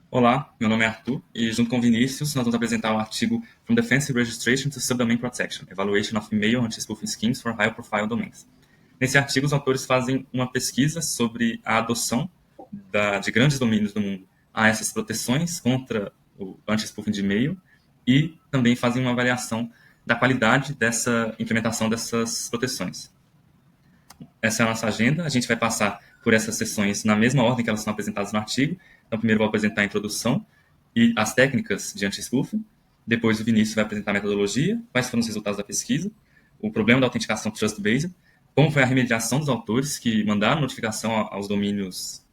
Olá, meu nome é Arthur e junto com Vinícius nós vamos apresentar o artigo From Defensive Registration to Subdomain Protection, Evaluation of Email Anti-Spoofing Schemes for High Profile Domains. Nesse artigo os autores fazem uma pesquisa sobre a adoção de grandes domínios do mundo a essas proteções contra o anti-spoofing de e-mail e também fazem uma avaliação da qualidade dessa implementação dessas proteções. Essa é a nossa agenda. A gente vai passar por essas sessões na mesma ordem que elas são apresentadas no artigo. Então, primeiro eu vou apresentar a introdução e as técnicas de anti-spoofing. Depois o Vinícius vai apresentar a metodologia, quais foram os resultados da pesquisa, o problema da autenticação trust-based, como foi a remediação dos autores que mandaram notificação aos domínios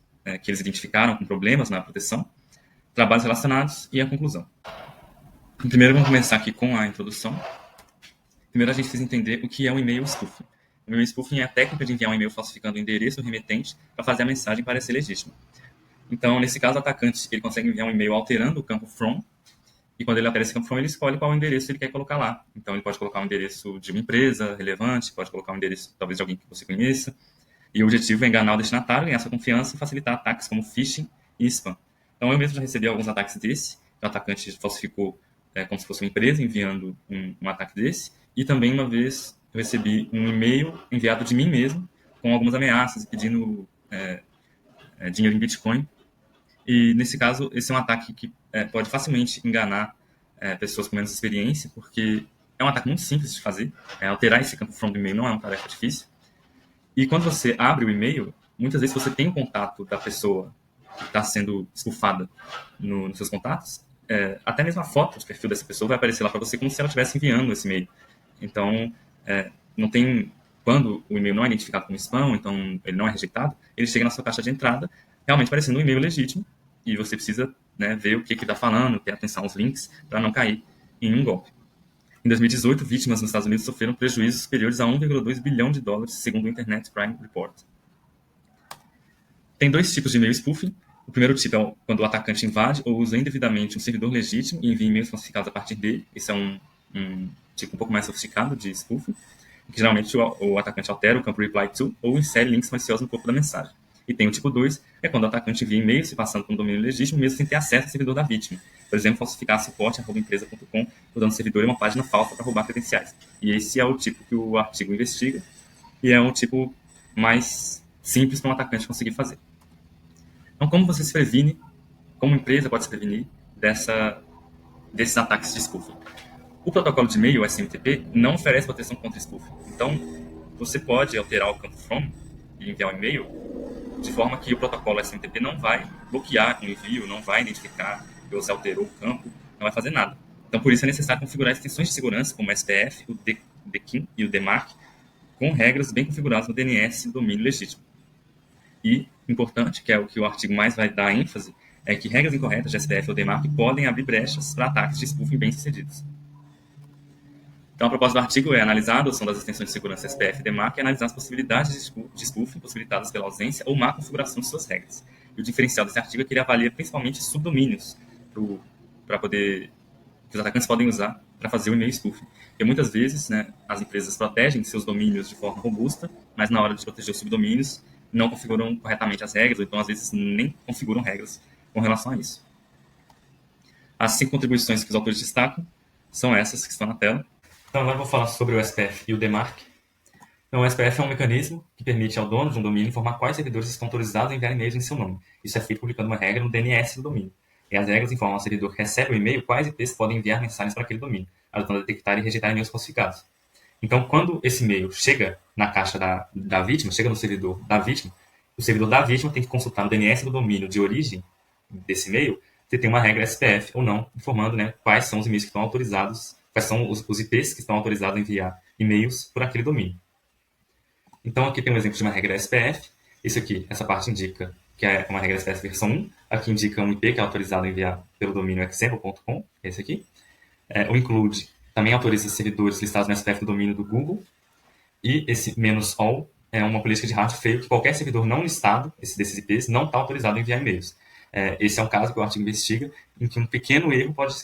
que eles identificaram com problemas na proteção, trabalhos relacionados e a conclusão. Primeiro vamos começar aqui com a introdução. Primeiro a gente precisa entender o que é um e-mail spoofing. O e-mail spoofing é a técnica de enviar um e-mail falsificando o endereço do remetente para fazer a mensagem parecer legítima. Então, nesse caso, o atacante ele consegue enviar um e-mail alterando o campo from, e quando ele altera esse campo from, ele escolhe qual endereço ele quer colocar lá. Então, ele pode colocar um endereço de uma empresa relevante, pode colocar um endereço, talvez, de alguém que você conheça, e o objetivo é enganar o destinatário, ganhar sua confiança e facilitar ataques como phishing e spam. Então, eu mesmo já recebi alguns ataques desse, que o atacante falsificou como se fosse uma empresa enviando um ataque desse, e também uma vez eu recebi um e-mail enviado de mim mesmo, com algumas ameaças, pedindo dinheiro em Bitcoin. E, nesse caso, esse é um ataque que pode facilmente enganar pessoas com menos experiência, porque é um ataque muito simples de fazer. Alterar esse campo from do e-mail não é uma tarefa difícil. E quando você abre o e-mail, muitas vezes você tem um contato da pessoa que está sendo estufada nos seus contatos, até mesmo a foto de perfil dessa pessoa vai aparecer lá para você como se ela estivesse enviando esse e-mail. Então, não tem, quando o e-mail não é identificado como spam, então ele não é rejeitado, ele chega na sua caixa de entrada, realmente parecendo um e-mail legítimo, e você precisa ver o que está falando, ter atenção aos links, para não cair em um golpe. Em 2018, vítimas nos Estados Unidos sofreram prejuízos superiores a 1,2 bilhão de dólares, segundo o Internet Crime Report. Tem dois tipos de e-mail spoofing. O primeiro tipo é quando o atacante invade ou usa indevidamente um servidor legítimo e envia e-mails falsificados a partir dele. Esse é um tipo um pouco mais sofisticado de spoofing, que geralmente o atacante altera o campo reply to ou insere links maliciosos no corpo da mensagem. E tem o tipo 2, é quando o atacante envia e-mails se passando por um domínio legítimo, mesmo sem ter acesso ao servidor da vítima. Por exemplo, falsificar suporte@empresa.com, usando o servidor e uma página falsa para roubar credenciais. E esse é o tipo que o artigo investiga, e é um tipo mais simples para um atacante conseguir fazer. Então, como você se previne, como empresa pode se prevenir desses ataques de spoofing? O protocolo de e-mail, o SMTP, não oferece proteção contra spoofing. Então, você pode alterar o campo from e enviar um e-mail de forma que o protocolo SMTP não vai bloquear o envio, não vai identificar que você alterou o campo, não vai fazer nada. Então, por isso é necessário configurar extensões de segurança, como o SPF, o DKIM e o DMARC, com regras bem configuradas no DNS do domínio legítimo. E, importante, que é o que o artigo mais vai dar ênfase, é que regras incorretas de SPF ou DMARC podem abrir brechas para ataques de spoofing bem-sucedidos. Então, a proposta do artigo é analisar a adoção das extensões de segurança SPF e DMARC e analisar as possibilidades de spoofing possibilitadas pela ausência ou má configuração de suas regras. E o diferencial desse artigo é que ele avalia principalmente subdomínios para poder que os atacantes podem usar para fazer o e-mail spoofing. Porque muitas vezes as empresas protegem seus domínios de forma robusta, mas na hora de proteger os subdomínios não configuram corretamente as regras, ou então às vezes nem configuram regras com relação a isso. As 5 contribuições que os autores destacam são essas que estão na tela. Então agora eu vou falar sobre o SPF e o DMARC. Então, o SPF é um mecanismo que permite ao dono de um domínio informar quais servidores estão autorizados a enviar e-mails em seu nome. Isso é feito publicando uma regra no DNS do domínio. E as regras informam ao servidor que recebe o e-mail quais IPs podem enviar mensagens para aquele domínio, ajudando a detectar e rejeitar e-mails falsificados. Então, quando esse e-mail chega na caixa da vítima, chega no servidor da vítima, o servidor da vítima tem que consultar no DNS do domínio de origem desse e-mail se tem uma regra SPF ou não, informando quais são os e-mails que estão autorizados, quais são os IPs que estão autorizados a enviar e-mails por aquele domínio. Então, aqui tem um exemplo de uma regra SPF. Isso aqui, essa parte indica que é uma regra SPF versão 1. Aqui indica um IP que é autorizado a enviar pelo domínio example.com, esse aqui. O include também autoriza servidores listados no SPF do domínio do Google. E esse "-all" é uma política de hard fail que qualquer servidor não listado, desses IPs, não está autorizado a enviar e-mails. Esse é um caso que o artigo investiga, em que um pequeno erro pode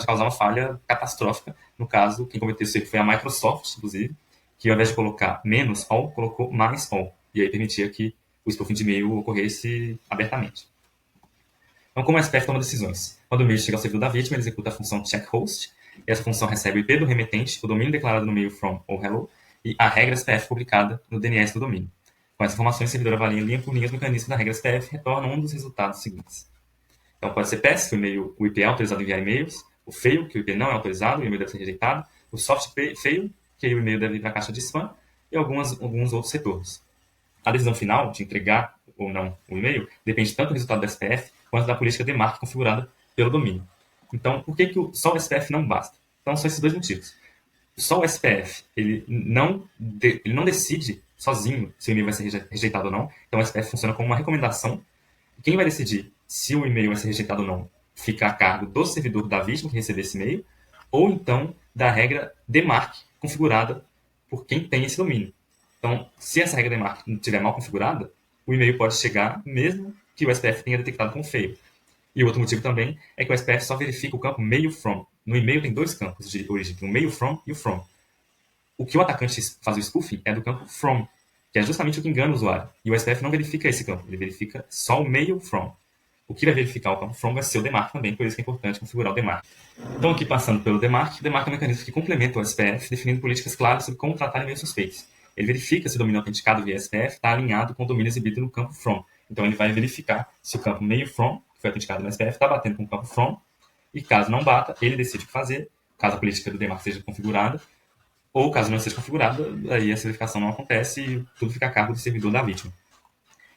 causar uma falha catastrófica. No caso, quem cometeu esse erro foi a Microsoft, inclusive, que ao invés de colocar "-all", colocou "+all", e aí permitia que o spoofing de e-mail ocorresse abertamente. Então, como o SPF toma decisões? Quando o e-mail chega ao servidor da vítima, ele executa a função checkHost, e essa função recebe o IP do remetente, o domínio declarado no e-mail from ou hello, e a regra SPF publicada no DNS do domínio. Com essas informações, o servidor avalia linha por linha os mecanismos da regra SPF e retorna um dos resultados seguintes. Então, pode ser PES, que o IP é autorizado a enviar e-mails, o fail, que o IP não é autorizado, o e-mail deve ser rejeitado, o soft fail, que o e-mail deve ir para a caixa de spam, e alguns outros retornos. A decisão final de entregar ou não o e-mail depende tanto do resultado do SPF quanto da política de marca configurada pelo domínio. Então, por que só o SPF não basta? Então, são esses dois motivos. Só o SPF, ele não decide sozinho se o e-mail vai ser rejeitado ou não. Então, o SPF funciona como uma recomendação. Quem vai decidir se o e-mail vai ser rejeitado ou não fica a cargo do servidor da vítima que receber esse e-mail, ou então da regra DMARC configurada por quem tem esse domínio. Então, se essa regra DMARC estiver mal configurada, o e-mail pode chegar mesmo que o SPF tenha detectado como fail. E outro motivo também é que o SPF só verifica o campo mail from. No e-mail tem dois campos de origem, o mail from e o from. O que o atacante faz o spoofing é do campo from, que é justamente o que engana o usuário. E o SPF não verifica esse campo, ele verifica só o mail from. O que vai verificar o campo from vai ser o DMARC também, por isso que é importante configurar o DMARC. Então, aqui passando pelo DMARC, o DMARC é um mecanismo que complementa o SPF, definindo políticas claras sobre como tratar e-mails suspeitos. Ele verifica se o domínio autenticado via SPF está alinhado com o domínio exibido no campo from. Então, ele vai verificar se o campo mail from, que foi autenticado no SPF, está batendo com o campo from, e caso não bata, ele decide o que fazer, caso a política do DMARC seja configurada, ou caso não seja configurada, aí essa verificação não acontece e tudo fica a cargo do servidor da vítima.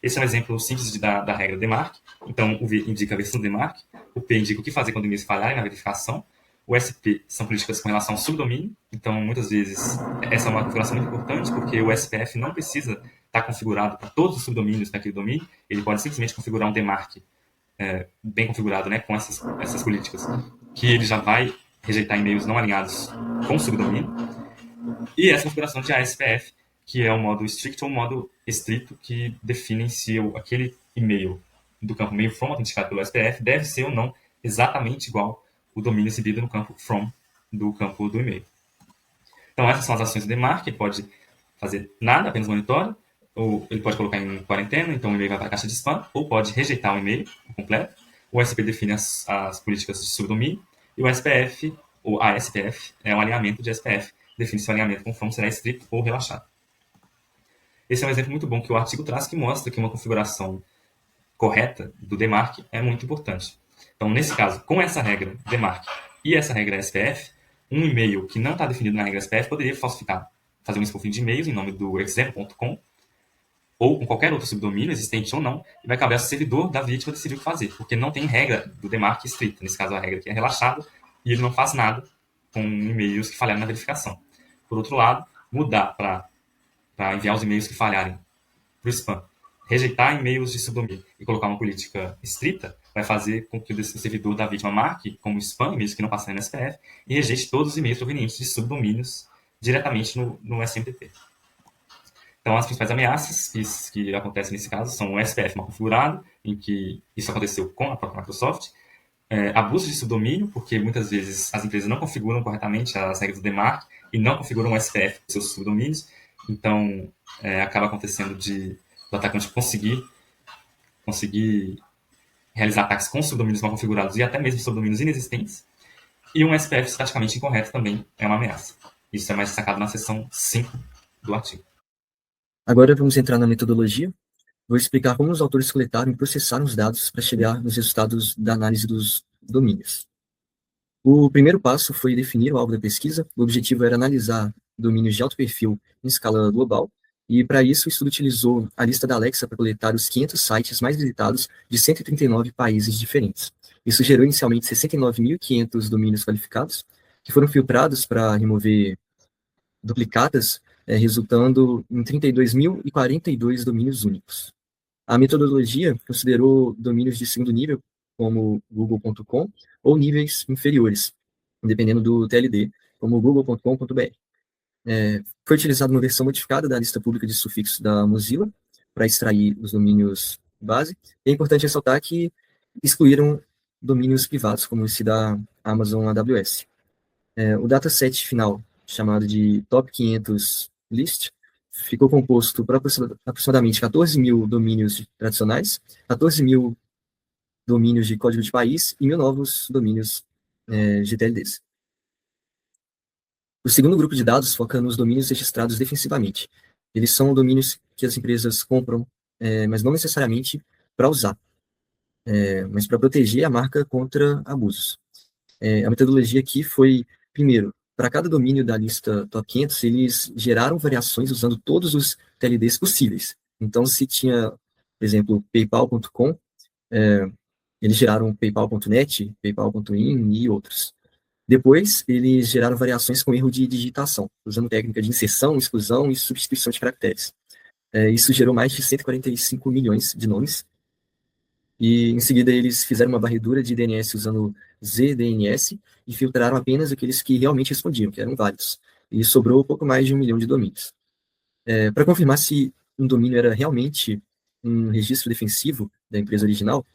Esse é um exemplo simples da regra DMARC. Então, o V indica a versão do DMARC, o P indica o que fazer quando e-mails falharem na verificação, o SP são políticas com relação ao subdomínio. Então, muitas vezes, essa é uma configuração muito importante, porque o SPF não precisa estar configurado para todos os subdomínios daquele domínio, ele pode simplesmente configurar um DMARC bem configurado, né, com essas políticas, que ele já vai rejeitar e-mails não alinhados com o subdomínio. E essa configuração de ASPF, que é o modo strict ou o modo estrito, que define se aquele e-mail do campo mail from autenticado pelo SPF deve ser ou não exatamente igual o domínio exibido no campo from do campo do e-mail. Então, essas são as ações do DMARC. Ele pode fazer nada, apenas monitore, ou ele pode colocar em quarentena, então o e-mail vai para a caixa de spam, ou pode rejeitar o e-mail completo. O SP define as políticas de subdomínio, e o SPF, ou ASPF, é um alinhamento de SPF, define se o alinhamento com from será estrito ou relaxado. Esse é um exemplo muito bom que o artigo traz, que mostra que uma configuração correta do DMARC é muito importante. Então, nesse caso, com essa regra DMARC e essa regra SPF, um e-mail que não está definido na regra SPF poderia falsificar, fazer um spoofing de e-mails em nome do exam.com ou com qualquer outro subdomínio, existente ou não, e vai caber ao servidor da vítima decidir o que fazer, porque não tem regra do DMARC estrita. Nesse caso, a regra aqui é relaxada e ele não faz nada com e-mails que falharam na verificação. Por outro lado, mudar para enviar os e-mails que falharem para o spam, rejeitar e-mails de subdomínio e colocar uma política estrita, vai fazer com que o servidor da vítima marque como spam e-mails que não passaram no SPF e rejeite todos os e-mails provenientes de subdomínios diretamente no SMTP. Então, as principais ameaças que acontecem nesse caso são o SPF mal configurado, em que isso aconteceu com a própria Microsoft, abuso de subdomínio, porque muitas vezes as empresas não configuram corretamente as regras do DMARC e não configuram o SPF para seus subdomínios, então acaba acontecendo do atacante conseguir realizar ataques com subdomínios mal configurados e até mesmo subdomínios inexistentes, e um SPF estaticamente incorreto também é uma ameaça. Isso é mais destacado na seção 5 do artigo. Agora vamos entrar na metodologia. Vou explicar como os autores coletaram e processaram os dados para chegar nos resultados da análise dos domínios. O primeiro passo foi definir o alvo da pesquisa. O objetivo era analisar domínios de alto perfil em escala global, e para isso o estudo utilizou a lista da Alexa para coletar os 500 sites mais visitados de 139 países diferentes. Isso gerou inicialmente 69.500 domínios qualificados, que foram filtrados para remover duplicadas, resultando em 32.042 domínios únicos. A metodologia considerou domínios de segundo nível, como google.com, ou níveis inferiores, dependendo do TLD, como google.com.br. Foi utilizada uma versão modificada da lista pública de sufixos da Mozilla para extrair os domínios base. É importante ressaltar que excluíram domínios privados, como esse da Amazon AWS. O dataset final, chamado de Top 500 List, ficou composto por aproximadamente 14 mil domínios tradicionais, 14 mil domínios de código de país e 1.000 novos domínios GTLDs. O segundo grupo de dados foca nos domínios registrados defensivamente. Eles são domínios que as empresas compram, mas não necessariamente para usar, mas para proteger a marca contra abusos. A metodologia aqui foi, primeiro, para cada domínio da lista Top 500, eles geraram variações usando todos os TLDs possíveis. Então, se tinha, por exemplo, paypal.com, eles geraram paypal.net, paypal.in e outros. Depois, eles geraram variações com erro de digitação, usando técnica de inserção, exclusão e substituição de caracteres. Isso gerou mais de 145 milhões de nomes. E, em seguida, eles fizeram uma varredura de DNS usando ZDNS e filtraram apenas aqueles que realmente respondiam, que eram válidos. E sobrou pouco mais de 1 milhão de domínios. Para confirmar se um domínio era realmente um registro defensivo da empresa original,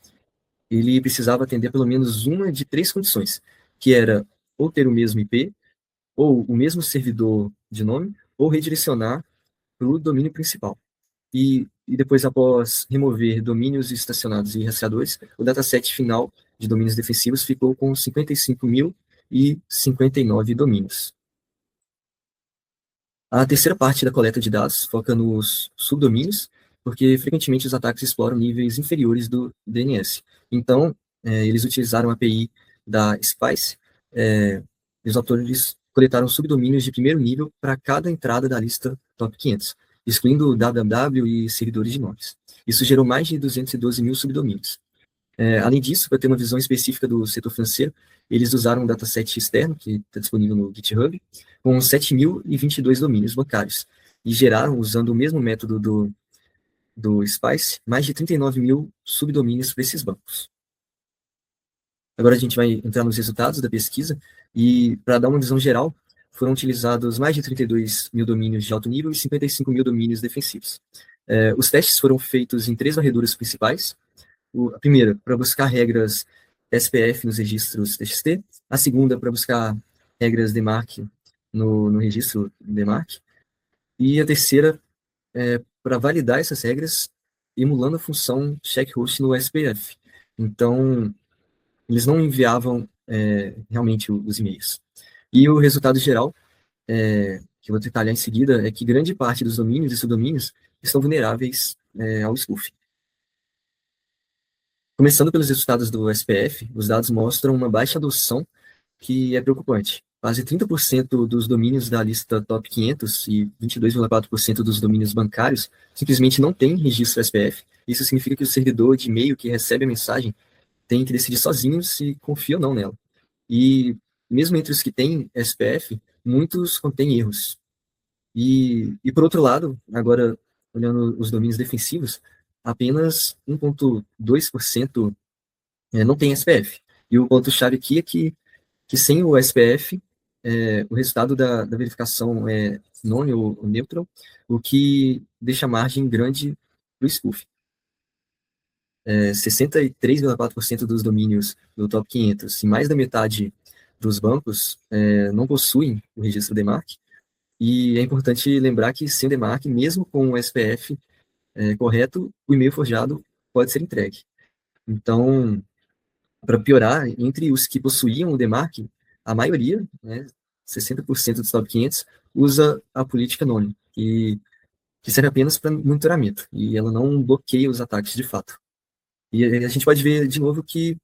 ele precisava atender pelo menos uma de 3 condições, que era ou ter o mesmo IP, ou o mesmo servidor de nome, ou redirecionar para o domínio principal. E depois, após remover domínios estacionados e rastreadores, o dataset final de domínios defensivos ficou com 55.059 domínios. A terceira parte da coleta de dados foca nos subdomínios, porque frequentemente os ataques exploram níveis inferiores do DNS. Então, eles utilizaram a API da Spice. Os autores coletaram subdomínios de primeiro nível para cada entrada da lista Top 500, excluindo www e servidores de nomes. Isso gerou mais de 212 mil subdomínios. Além disso, para ter uma visão específica do setor financeiro, eles usaram um dataset externo, que está disponível no GitHub, com 7.022 domínios bancários, e geraram, usando o mesmo método do Spice, mais de 39 mil subdomínios para esses bancos. Agora a gente vai entrar nos resultados da pesquisa, e para dar uma visão geral, foram utilizados mais de 32 mil domínios de alto nível e 55 mil domínios defensivos. Os testes foram feitos em 3 varreduras principais. A primeira, para buscar regras SPF nos registros TXT. A segunda, para buscar regras DMARC no registro DMARC. E a terceira, para validar essas regras, emulando a função checkhost no SPF. Então, eles não enviavam realmente os e-mails. E o resultado geral, que eu vou detalhar em seguida, é que grande parte dos domínios e subdomínios estão vulneráveis ao spoofing. Começando pelos resultados do SPF, os dados mostram uma baixa adoção que é preocupante. Quase 30% dos domínios da lista Top 500 e 22,4% dos domínios bancários simplesmente não têm registro SPF. Isso significa que o servidor de e-mail que recebe a mensagem tem que decidir sozinho se confia ou não nela. E mesmo entre os que têm SPF, muitos contêm erros. E por outro lado, agora olhando os domínios defensivos, apenas 1,2% não tem SPF. E o ponto-chave aqui é que sem o SPF, o resultado da verificação é non ou neutral, o que deixa a margem grande para o spoof. 63,4% dos domínios do Top 500 e mais da metade dos bancos não possuem o registro DMARC. E é importante lembrar que sem DMARC, mesmo com o SPF correto, o e-mail forjado pode ser entregue. Então, para piorar, entre os que possuíam o DMARC, a maioria, 60% dos Top 500, usa a política anônima, que serve apenas para monitoramento, e ela não bloqueia os ataques de fato. E a gente pode ver, de novo, que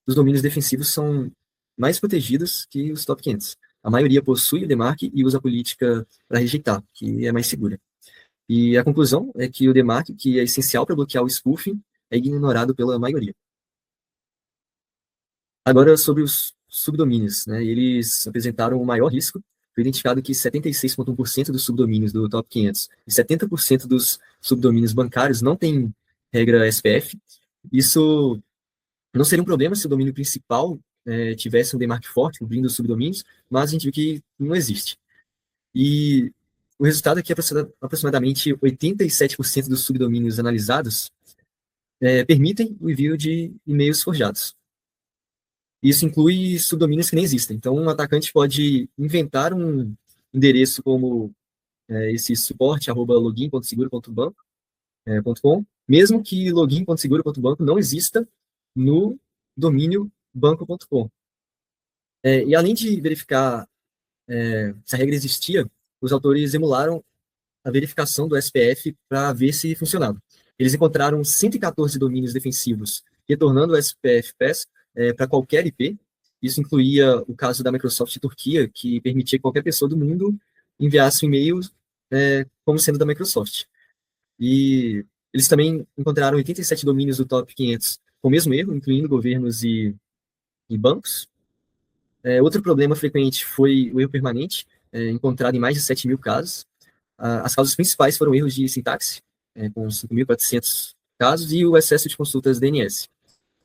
os domínios defensivos são mais protegidos que os Top 500. A maioria possui o DMARC e usa a política para rejeitar, que é mais segura. E a conclusão é que o DMARC, que é essencial para bloquear o spoofing, é ignorado pela maioria. Agora, sobre os subdomínios, eles apresentaram o maior risco. Foi identificado que 76,1% dos subdomínios do Top 500 e 70% dos subdomínios bancários não têm regra SPF. Isso não seria um problema se o domínio principal tivesse um DMARC forte, cobrindo os subdomínios, mas a gente viu que não existe. E o resultado é que aproximadamente 87% dos subdomínios analisados permitem o envio de e-mails forjados. Isso inclui subdomínios que nem existem. Então, um atacante pode inventar um endereço como esse suporte@login.seguro.banco.com, mesmo que login.seguro.banco não exista no domínio banco.com. E além de verificar se a regra existia, os autores emularam a verificação do SPF para ver se funcionava. Eles encontraram 114 domínios defensivos, retornando o SPF Pass para qualquer IP. Isso incluía o caso da Microsoft Turquia, que permitia que qualquer pessoa do mundo enviasse um e-mail como sendo da Microsoft. E eles também encontraram 87 domínios do top 500 com o mesmo erro, incluindo governos e bancos. Outro problema frequente foi o erro permanente, encontrado em mais de 7 mil casos. As causas principais foram erros de sintaxe, com 5.400 casos, e o excesso de consultas DNS.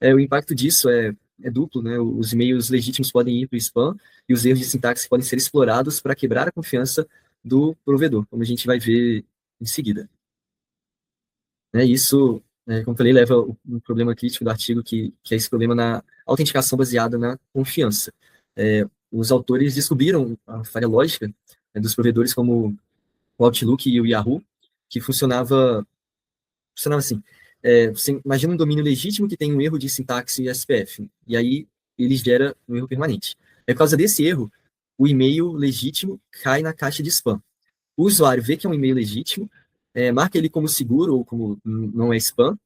O impacto disso é duplo, né? Os e-mails legítimos podem ir para o spam, e os erros de sintaxe podem ser explorados para quebrar a confiança do provedor, como a gente vai ver em seguida. Isso, como eu falei, leva ao problema crítico do artigo, que é esse problema na autenticação baseada na confiança. Os autores descobriram a falha lógica dos provedores como o Outlook e o Yahoo, que funcionava assim. Você imagina um domínio legítimo que tem um erro de sintaxe e SPF, e aí ele gera um erro permanente. Por causa desse erro, o e-mail legítimo cai na caixa de spam. O usuário vê que é um e-mail legítimo, marca ele como seguro ou como não é spam,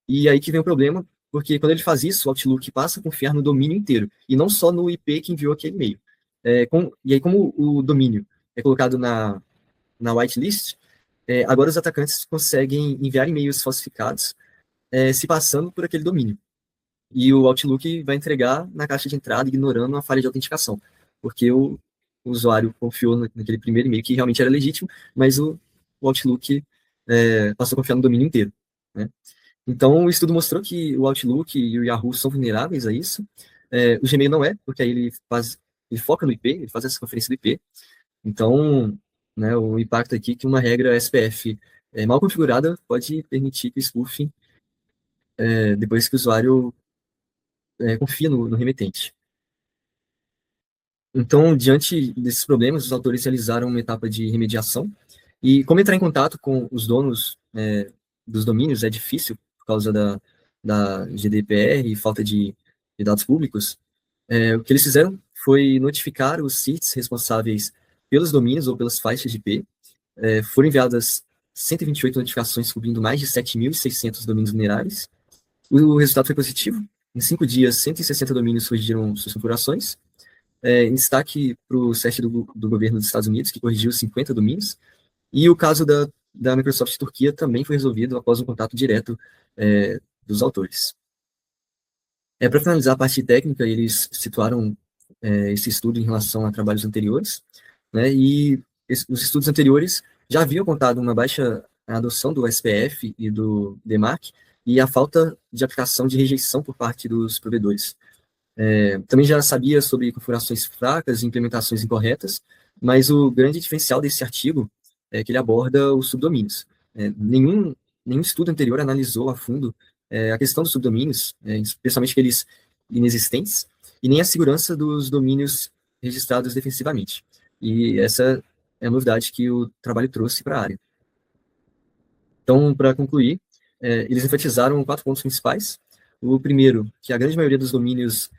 e aí que vem o problema, porque quando ele faz isso, o Outlook passa a confiar no domínio inteiro, e não só no IP que enviou aquele e-mail. E aí, como o domínio é colocado na whitelist, agora os atacantes conseguem enviar e-mails falsificados se passando por aquele domínio. E o Outlook vai entregar na caixa de entrada, ignorando a falha de autenticação, porque o usuário confiou naquele primeiro e-mail que realmente era legítimo, mas o Outlook passou a confiar no domínio inteiro, né? Então, o estudo mostrou que o Outlook e o Yahoo são vulneráveis a isso. O Gmail não é, porque aí ele foca no IP, ele faz essa conferência do IP. Então, né, o impacto aqui é que uma regra SPF mal configurada pode permitir que o spoofing, depois que o usuário confia no remetente. Então, diante desses problemas, os autores realizaram uma etapa de remediação. E como entrar em contato com os donos dos domínios é difícil, por causa da GDPR e falta de dados públicos, o que eles fizeram foi notificar os sites responsáveis pelos domínios ou pelas faixas de IP. Foram enviadas 128 notificações cobrindo mais de 7.600 domínios vulneráveis. O resultado foi positivo. Em 5 dias, 160 domínios corrigiram suas configurações. Em destaque para o SERT do governo dos Estados Unidos, que corrigiu 50 domínios. E o caso da Microsoft Turquia também foi resolvido após um contato direto dos autores. Para finalizar a parte técnica, eles situaram esse estudo em relação a trabalhos anteriores, né, e os estudos anteriores já haviam apontado uma baixa adoção do SPF e do DMARC e a falta de aplicação de rejeição por parte dos provedores. Também já sabia sobre configurações fracas e implementações incorretas, mas o grande diferencial desse artigo é que ele aborda os subdomínios. Nenhum estudo anterior analisou a fundo a questão dos subdomínios, especialmente aqueles inexistentes, e nem a segurança dos domínios registrados defensivamente. E essa é a novidade que o trabalho trouxe para a área. Então, para concluir, eles enfatizaram 4 pontos principais. O primeiro, que a grande maioria dos domínios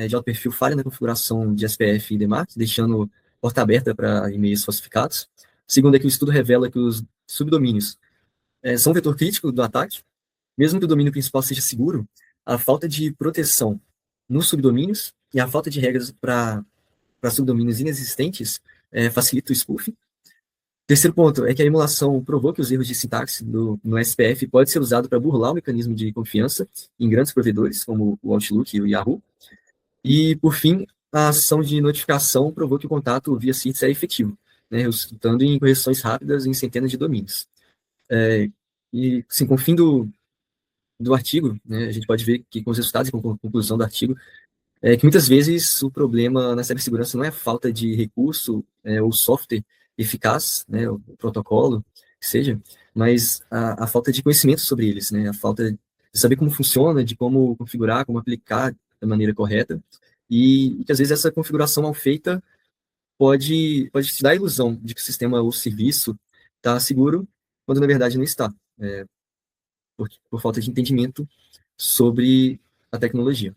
de alto perfil falha na configuração de SPF e DMARC, deixando porta aberta para e-mails falsificados. O segundo é que o estudo revela que os subdomínios são um vetor crítico do ataque. Mesmo que o domínio principal seja seguro, a falta de proteção nos subdomínios e a falta de regras para subdomínios inexistentes facilita o spoofing. Terceiro ponto é que a emulação provou que os erros de sintaxe no SPF pode ser usado para burlar o mecanismo de confiança em grandes provedores, como o Outlook e o Yahoo. E, por fim, a ação de notificação provou que o contato via CIRTS é efetivo, né, resultando em correções rápidas em centenas de domínios. E, assim, com o fim do artigo, né, a gente pode ver que com os resultados e com a conclusão do artigo, que muitas vezes o problema na cibersegurança não é a falta de recurso ou software eficaz, né, o protocolo, que seja, mas a falta de conhecimento sobre eles, né, a falta de saber como funciona, de como configurar, como aplicar da maneira correta, e que às vezes essa configuração mal feita pode te dar a ilusão de que o sistema ou serviço está seguro, quando na verdade não está, por falta de entendimento sobre a tecnologia.